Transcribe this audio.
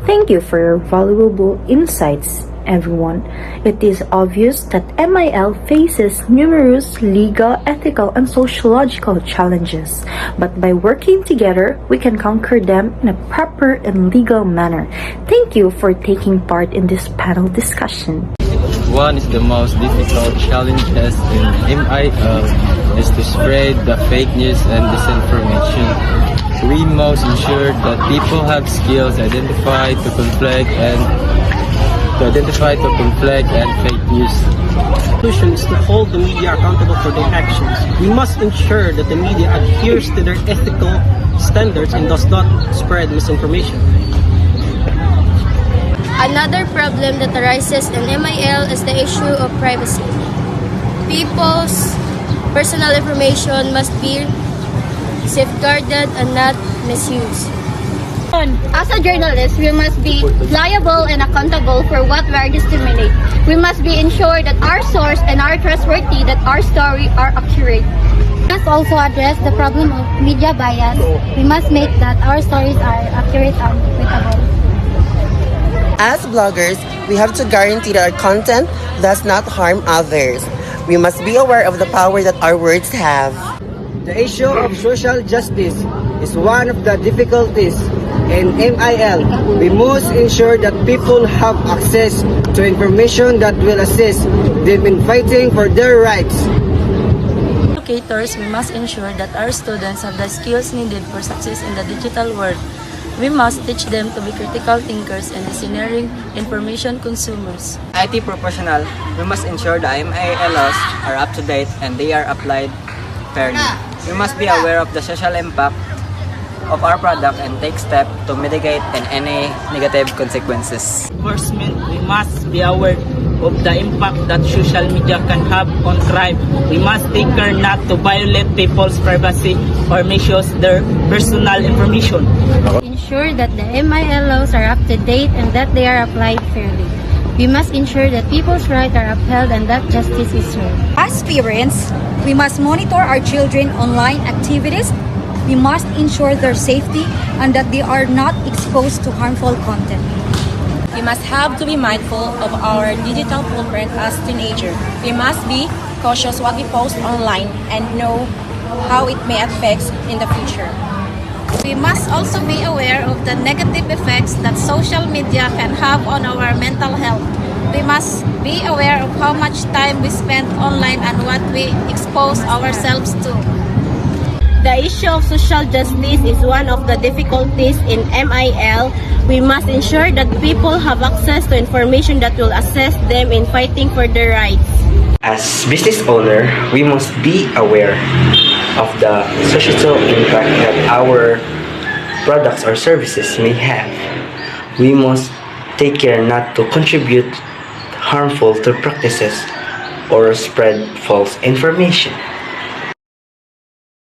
Thank you for your valuable insights, everyone. It is obvious that MIL faces numerous legal, ethical, and sociological challenges, but by working together, we can conquer them in a proper and legal manner. Thank you for taking part in this panel discussion. One is the most difficult challenges in MIL is to spread the fake news and disinformation. We must ensure that people have skills to identify to conflict and fake news. The solution is to hold the media accountable for their actions. We must ensure that the media adheres to their ethical standards and does not spread misinformation. Another problem that arises in MIL is the issue of privacy. People's personal information must be safeguarded and not misused. As a journalist, we must be liable and accountable for what we are disseminating. We must be ensured that our source and are trustworthy, that our story are accurate. We must also address the problem of media bias. We must make that our stories are accurate and equitable. As bloggers, we have to guarantee that our content does not harm others. We must be aware of the power that our words have. The issue of social justice is one of the difficulties in MIL. We must ensure that people have access to information that will assist them in fighting for their rights. Educators, we must ensure that our students have the skills needed for success in the digital world. We must teach them to be critical thinkers and discerning information consumers. IT professional, we must ensure the MIL laws are up to date and they are applied fairly. We must be aware of the social impact of our product and take steps to mitigate any negative consequences. Enforcement, we must be aware of the impact that social media can have on crime. We must take care not to violate people's privacy or misuse their personal information. Ensure that the MIL laws are up to date and that they are applied fairly. We must ensure that people's rights are upheld and that justice is served. As parents, we must monitor our children online activities. We must ensure their safety and that they are not exposed to harmful content. We must have to be mindful of our digital footprint as teenagers. We must be cautious what we post online and know how it may affect in the future. We must also be aware of the negative effects that social media can have on our mental health. We must be aware of how much time we spend online and what we expose ourselves to. The issue of social justice is one of the difficulties in MIL. We must ensure that people have access to information that will assist them in fighting for their rights. As business owner, we must be aware of the societal impact that our products or services may have. We must take care not to contribute harmful to practices or spread false information.